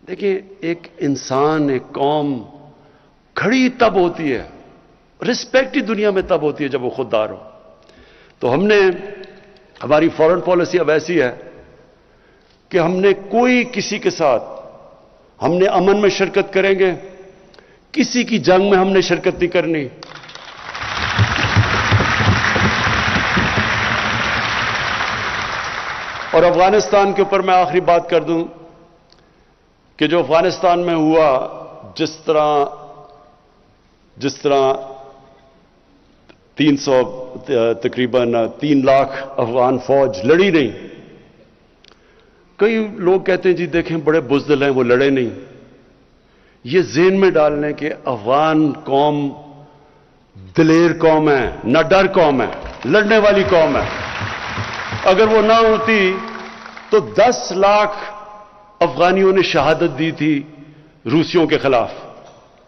دیکھیں ایک انسان, ایک قوم کھڑی تب ہوتی ہے, رسپیکٹ ہی دنیا میں تب ہوتی ہے جب وہ خوددار ہو. تو ہماری فارن پالیسی اب ایسی ہے کہ ہم نے کوئی کسی کے ساتھ, ہم نے امن میں شرکت کریں گے, کسی کی جنگ میں ہم نے شرکت نہیں کرنی. اور افغانستان کے اوپر میں آخری بات کر دوں کہ جو افغانستان میں ہوا, جس طرح 3 لاکھ افغان فوج لڑی نہیں. کئی لوگ کہتے ہیں جی دیکھیں بڑے بزدل ہیں وہ لڑے نہیں. یہ ذہن میں ڈال لیں کہ افغان قوم دلیر قوم ہے, نہ ڈر قوم ہے, لڑنے والی قوم ہے. اگر وہ نہ ہوتی تو 10 لاکھ افغانیوں نے شہادت دی تھی روسیوں کے خلاف.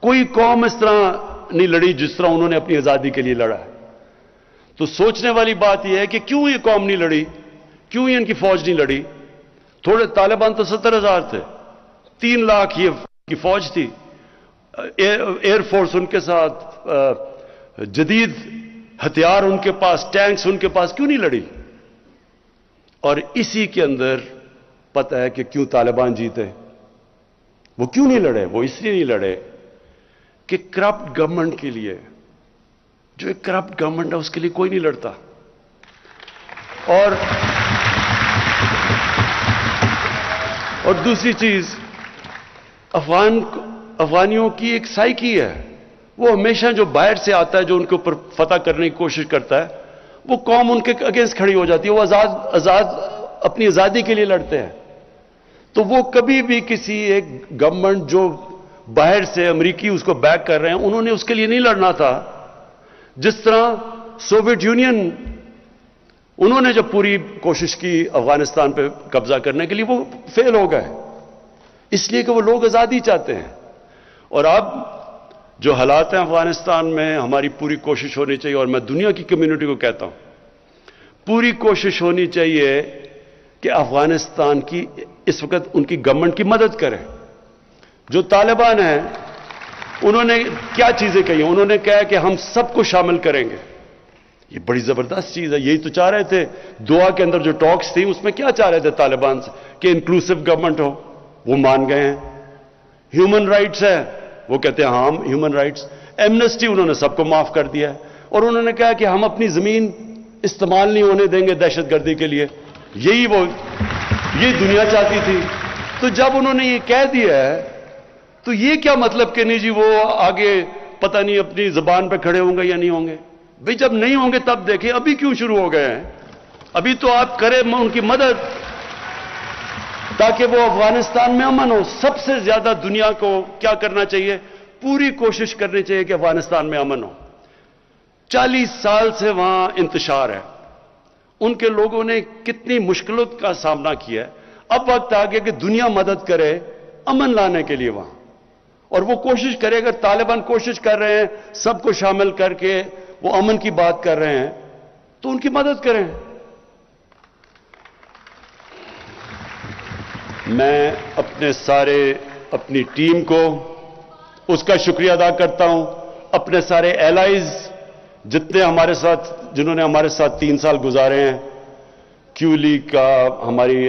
کوئی قوم اس طرح نہیں لڑی جس طرح انہوں نے اپنی آزادی کے لیے لڑا ہے. تو سوچنے والی بات یہ ہے کہ کیوں یہ قوم نہیں لڑی, کیوں یہ ان کی فوج نہیں لڑی. تھوڑے طالبان تو 70,000 تھے, 3 لاکھ یہ کی فوج تھی, ایئر فورس ان کے ساتھ, جدید ہتھیار ان کے پاس, ٹینکس ان کے پاس, کیوں نہیں لڑی؟ اور اسی کے اندر پتہ ہے کہ کیوں طالبان جیتے. وہ کیوں نہیں لڑے؟ وہ اس لیے نہیں لڑے کہ کرپٹ گورنمنٹ کے لیے, جو ایک کرپٹ گورنمنٹ ہے اس کے لیے کوئی نہیں لڑتا. اور دوسری چیز, افغانیوں کی ایک سائیکی ہے, وہ ہمیشہ جو باہر سے آتا ہے, جو ان کے اوپر فتح کرنے کی کوشش کرتا ہے, وہ قوم ان کے اگینسٹ کھڑی ہو جاتی ہے. وہ اپنی آزادی کے لیے لڑتے ہیں. تو وہ کبھی بھی کسی ایک گورنمنٹ جو باہر سے امریکی اس کو بیک کر رہے ہیں, انہوں نے اس کے لیے نہیں لڑنا تھا. جس طرح سوویت یونین, انہوں نے جب پوری کوشش کی افغانستان پہ قبضہ کرنے کے لیے, وہ فیل ہو گئے, اس لیے کہ وہ لوگ آزادی چاہتے ہیں. اور اب جو حالات ہیں افغانستان میں, ہماری پوری کوشش ہونی چاہیے, اور میں دنیا کی کمیونٹی کو کہتا ہوں, پوری کوشش ہونی چاہیے کہ افغانستان کی اس وقت ان کی گورنمنٹ کی مدد کریں. جو طالبان ہیں انہوں نے کیا چیزیں کہی ہیں؟ انہوں نے کہا کہ ہم سب کو شامل کریں گے. یہ بڑی زبردست چیز ہے. یہی تو چاہ رہے تھے دعا کے اندر جو ٹاکس تھی, اس میں کیا چاہ رہے تھے طالبان سے کہ انکلوسیو گورنمنٹ ہو. وہ مان گئے ہیں. ہیومن رائٹس ہے, وہ کہتے ہیں ہاں ہیومن رائٹس. ایمنسٹی, انہوں نے سب کو معاف کر دیا ہے. اور انہوں نے کہا کہ ہم اپنی زمین استعمال نہیں ہونے دیں گے دہشت گردی کے لیے. یہی دنیا چاہتی تھی. تو جب انہوں نے یہ کہہ دیا ہے تو یہ کیا مطلب کہ نہیں جی وہ آگے پتہ نہیں اپنی زبان پہ کھڑے ہوں گے یا نہیں ہوں گے؟ بھئی جب نہیں ہوں گے تب دیکھیں، ابھی کیوں شروع ہو گئے ہیں؟ ابھی تو آپ کریں ان کی مدد تاکہ وہ افغانستان میں امن ہو۔ سب سے زیادہ دنیا کو کیا کرنا چاہیے؟ پوری کوشش کرنی چاہیے کہ افغانستان میں امن ہو۔ 40 سال سے وہاں انتشار ہے، ان کے لوگوں نے کتنی مشکلوں کا سامنا کیا ہے۔ اب وقت آ گیا کہ دنیا مدد کرے امن لانے کے لیے وہاں، اور وہ کوشش کرے۔ اگر طالبان کوشش کر رہے ہیں سب کو شامل کر کے وہ امن کی بات کر رہے ہیں تو ان کی مدد کریں۔ میں اپنی ٹیم کو اس کا شکریہ ادا کرتا ہوں، اپنے سارے ایلائز جتنے ہمارے ساتھ، جنہوں نے ہمارے ساتھ 3 سال گزارے ہیں، کیو لیگ کا، ہماری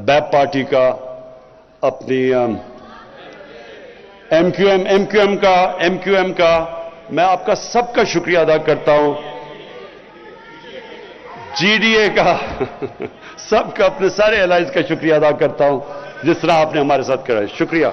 بیپ پارٹی کا، اپنی ایم کیو ایم کا، میں آپ کا سب کا شکریہ ادا کرتا ہوں، جی ڈی اے کا سب کا، اپنے سارے ایلائز کا شکریہ ادا کرتا ہوں جس طرح آپ نے ہمارے ساتھ کرا ہے۔ شکریہ۔